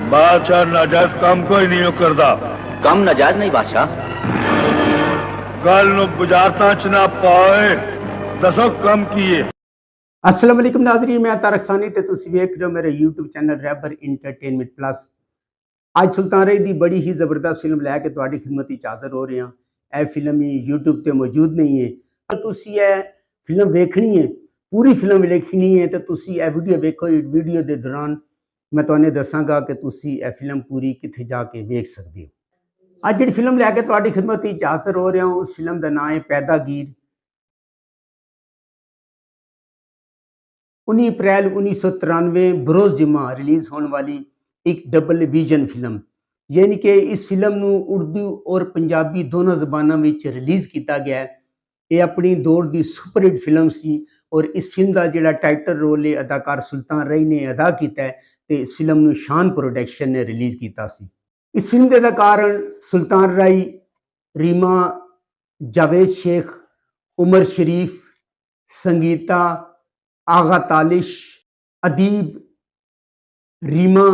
बादशाह नाजायज काम कोई नहीं करता। कम नाजायज नहीं बादशाह। गल नु बुझारता च ना पाए, दसो कम किए। अस्सलाम वालेकुम नाज़रीन, मैं तारक सानी ते तुसी वेख रहे हो मेरे यूट्यूब चैनल रैबर इंटरटेनमेंट प्लस। आज सुल्तान रही दी बड़ी ही ज़बरदस्त फिल्म लैके तुहाडी खिदमत विच हाज़र हो रहे हैं। यह फिल्म यूट्यूब ते मौजूद नहीं है, तुसी यह फिल्म वेखनी है, पूरी फिल्म वेखनी है तो तुसी यह वीडियो वेखो। वीडियो के दौरान मैं तुहानू दसांगा कि तुसी यह फिल्म पूरी कित्थे जाके वेख सकते हो। अज जिहड़ी फिल्म लैके तुहाडी खिदमत विच हाज़र हो रहा हूँ, उस फिल्म का नाम है पैदागीर। 19 अप्रैल 1993 बरोज़ जुम्मा रिलीज़ होने वाली एक डबल विजन फिल्म, यानी कि इस फिल्म नू उर्दू और पंजाबी दोनों ज़बानों में रिलीज़ किया गया है। ये अपनी दौर की सुपरहिट फिल्म सी और इस फिल्म का जिहड़ा टाइटल रोल है अदाकार सुल्तान रही ने अदा किया है, तो इस फिल्म नू शान प्रोडक्शन ने रिलीज़ किया सी। इस फिल्म के अदाकार सुल्तान राई, रीमा, जावेद शेख, उमर शरीफ, संगीता, आगा तालिश, अदीब, रीमा,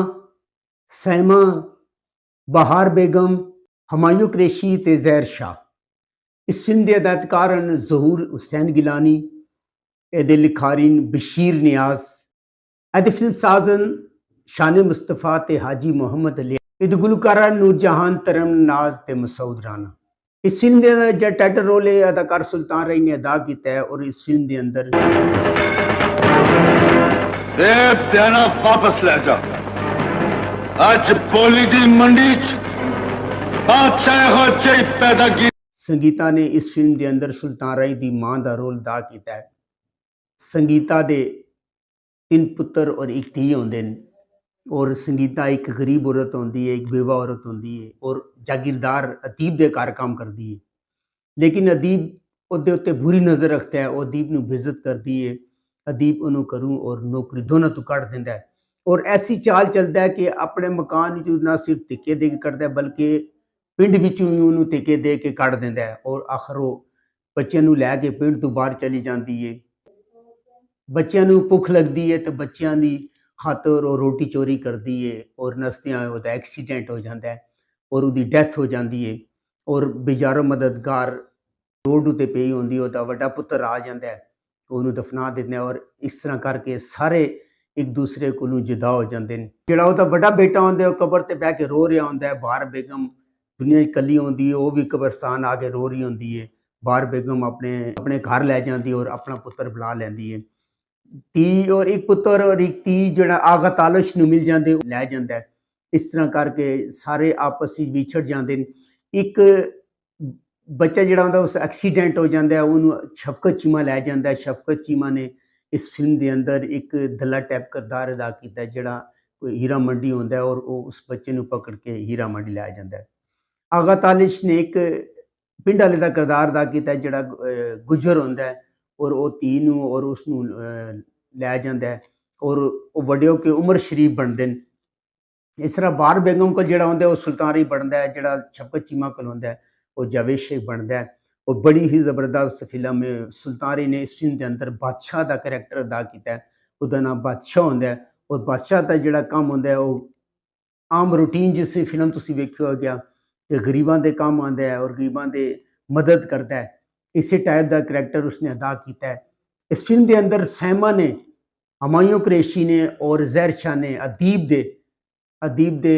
सैमा, बहार बेगम, हमायूं कुरैशी ते ज़हर शाह। इस फिल्म के अदाकार ज़हूर हुसैन गिलानी, एदे लिखारीन बशीर नियाज, एदे फिल्म साजन शान मुस्तफ़ा ते हाजी मोहम्मद अली, एदे गुलकारा नूरजहान, तरम नाज ते मसूद राना। इस फिल्म के जो टाइटल रोल है अदाकार सुल्तान रही ने अदा किया है और इस फिल्म के अंदर देना वापस ले जा। आज बोली दी मंडी च बादशाह हो चाहिए पैदागीर। संगीता ने इस फिल्म के अंदर सुल्तान राई की मां का रोल अदा किया है। संगीता दे 3 पुत्र और एक धी होंदे ने और संगीता एक गरीब औरत होंदी है, एक बेवा औरत होंदी है और जागीरदार अदीब के घर काम करती है। लेकिन अदीब उहदे उत्ते बुरी नज़र रखता है, वो अदीब नू बेइज्जत करती है। अदीब उन्होंने घरों और नौकरी दोनों तो कढ़ देंदा है और ऐसी चाल चलता है कि अपने मकान चू ना सिर्फ धिक्के दे के कढ़दा है बल्कि पिंड विचों भी उन्होंने धिक्के दे के कढ़ देंदा है और आखिर वो बच्चों नू लैके पिंड तो बाहर चली जाती है। बच्चों नू भुख लगती है तो बच्चों की खातर वो रोटी चोरी करती है और नसदियां वो एक्सीडेंट हो जाता है और उसकी डेथ हो जाती है और बेचारा मददगार रोड उत्ते पई होंदी, ओहदा वड्डा पुत्र आ जाता है, उन्होंने दफना देते हैं और इस तरह करके सारे एक दूसरे को जुदा हो जाते हैं। जिहड़ा उहदा वड्डा बेटा होंदा है वो कबर ते बह के रो रहा होंदा है। बाहर बेगम दुनिया कली होंदी है, वो भी कब्रस्तान आके रो रही होंदी है। बाहर बेगम अपने घर लै जाती है और अपना पुत्र बुला लैंदी है। धी और एक पुत्र और एक धी जिहड़ा आगा तालिश नूं मिल जाते लै जाता है। इस तरह करके सारे आपस में विछड़ जाते हैं। एक बच्चा जिहड़ा होंदा उस एक्सीडेंट हो जाता है, उन्होंने शफकत चीमा लै जाता है। शफकत चीमा ने इस फिल्म के अंदर एक दला टाइप किरदार अदा किया है, जिहड़ा कोई हीरा मंडी होंदा है और वो उस बच्चे नूं पकड़ के हीरा मंडी लै जाता है। आगा तालिश ने एक पिंड वाले का किरदार अदा किया है, जिहड़ा गुजर होंदा है और वो धी नूं और उसनूं लै जाता है और वो वड्डे हो के उमर शरीफ बनते हैं। इस तरह बाहर बेगम को जिहड़ा होंदा वो सुल्तान रही बनता है, जिहड़ा शफकत चीमा कोल होंदा है वो जावेद शेख बनता है। और बड़ी ही ज़बरदस्त फिल्म है। सुल्तान रही ने इस फिल्म के अंदर बादशाह का करैक्टर अदा किया है, उसका नाम बादशाह होंदा है और बादशाह का जिहड़ा काम होंदा है वो आम रूटीन जिस फिल्म तुसीं वेखियो हो गया कि गरीबां दे काम आंदा है और गरीबां दे मदद करता है, इसी टाइप का करैक्टर उसने अदा किया है। इस फिल्म के अंदर सैमा ने, हमायूं कुरैशी ने और ज़हर शाह ने अदीब दे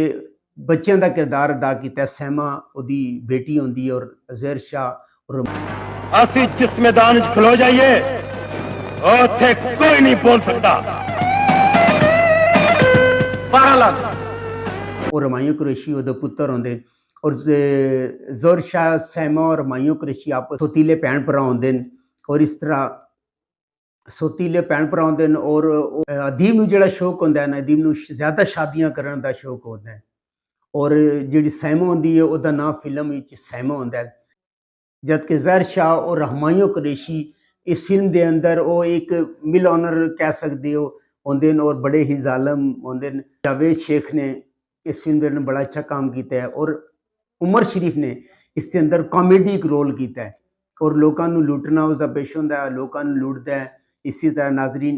बच्चों का किरदार अदा किया। सैमा उहदी बेटी होंदी है और ज़हर शाह और असी जिस मैदान च खलो जाइए उत्थे कोई नहीं बोल सकता। और हमायूं कुरैशी उहदे पुत्र होंदे और ज़हर शाह, सैमा और हमायूं कुरैशी आपस सौतीले भैन भरा होंदे ने और इस तरह सौतीले भैन भरा होंदे ने और अदीब नूं जिहड़ा शौक होंदा है ना, अदीब नूं ज़्यादा शादियां करन दा शौक होंदा है और जिहड़ी सैमा होंदी है उहदा नाम फिल्म विच सैमा होंदा है। जबकि ज़हर शाह और हमायूं कुरैशी इस फिल्म के अंदर वो एक मिल ऑनर कह सकते हो होंदे ने और बड़े ही जालम होंदे ने। जावेद शेख ने इस फिल्म के अंदर बड़ा अच्छा काम किया है और उमर शरीफ ने इसके अंदर कॉमेडी एक रोल किया है और लोगों को लुटना उसका पेश होंदा है, लोगों को लुटता है। इसी तरह नाजरीन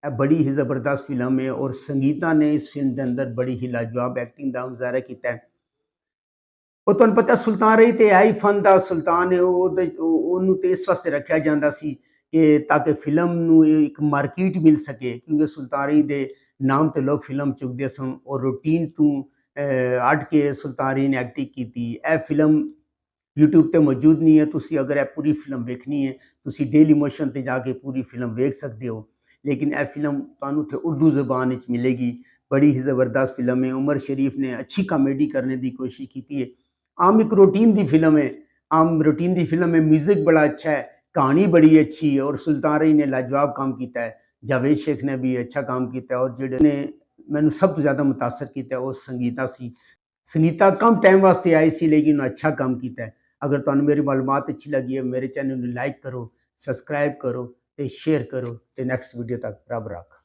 ਇਹ बड़ी ही ज़बरदस्त फिल्म है और संगीता ने इस फिल्म के अंदर बड़ी ही लाजवाब एक्टिंग का मुजाहरा किया है। ਉਹ ਤੁਹਾਨੂੰ ਪਤਾ ਸੁਲਤਾਨ ਰਹੀ ਤੇ ਹੈ ਹੀ ਫਨ ਦਾ ਸੁਲਤਾਨ ਹੈ। ਉਹਨੂੰ ਤੇ ਇਸ ਵਾਸਤੇ ਰੱਖਿਆ ਜਾਂਦਾ ਸੀ ਕਿ ਤਾਂ ਕਿ ਫਿਲਮ ਨੂੰ ਇੱਕ ਮਾਰਕੀਟ ਮਿਲ ਸਕੇ, ਕਿਉਂਕਿ ਸੁਲਤਾਨ ਰਹੀ ਦੇ ਨਾਮ ਤੇ ਲੋਕ ਫਿਲਮ ਚੁੱਕਦੇ ਸਨ ਔਰ ਰੂਟੀਨ ਤੋਂ ਹਟ ਕੇ ਸੁਲਤਾਨ ਰਹੀ ਨੇ ਐਕਟਿੰਗ ਕੀਤੀ। ਇਹ ਫਿਲਮ YouTube ਤੇ ਮੌਜੂਦ ਨਹੀਂ ਹੈ। ਤੁਸੀਂ ਅਗਰ ਇਹ ਪੂਰੀ ਫਿਲਮ ਵੇਖਣੀ ਹੈ ਤੁਸੀਂ ਡੇਲੀ ਮੋਸ਼ਨ ਤੇ ਜਾ ਕੇ ਪੂਰੀ ਫਿਲਮ ਵੇਖ ਸਕਦੇ ਹੋ, ਲੇਕਿਨ ਇਹ ਫਿਲਮ ਤੁਹਾਨੂੰ ਤੇ ਉਰਦੂ ਜ਼ਬਾਨ ਵਿੱਚ ਮਿਲੇਗੀ। बड़ी ही ज़बरदस्त फिल्म है। उमर शरीफ ने अच्छी कॉमेडी करने की कोशिश की है। आम एक रूटीन की फिल्म है, आम रूटीन की फिल्म है। म्यूजिक बड़ा अच्छा है, कहानी बड़ी अच्छी है और सुल्तान रही ने लाजवाब काम किया है। जावेद शेख ने भी अच्छा काम किया है और जिन्हें मैंने सब तो ज़्यादा मुतासर किया वो संगीता सी। संगीता कम टाइम वास्ते आई सी लेकिन अच्छा काम किया है। अगर तुहानू मेरी मालूमात अच्छी लगी है मेरे चैनल को लाइक करो, सब्सक्राइब करो तो शेयर करो। तो नैक्सट वीडियो तक रब रख।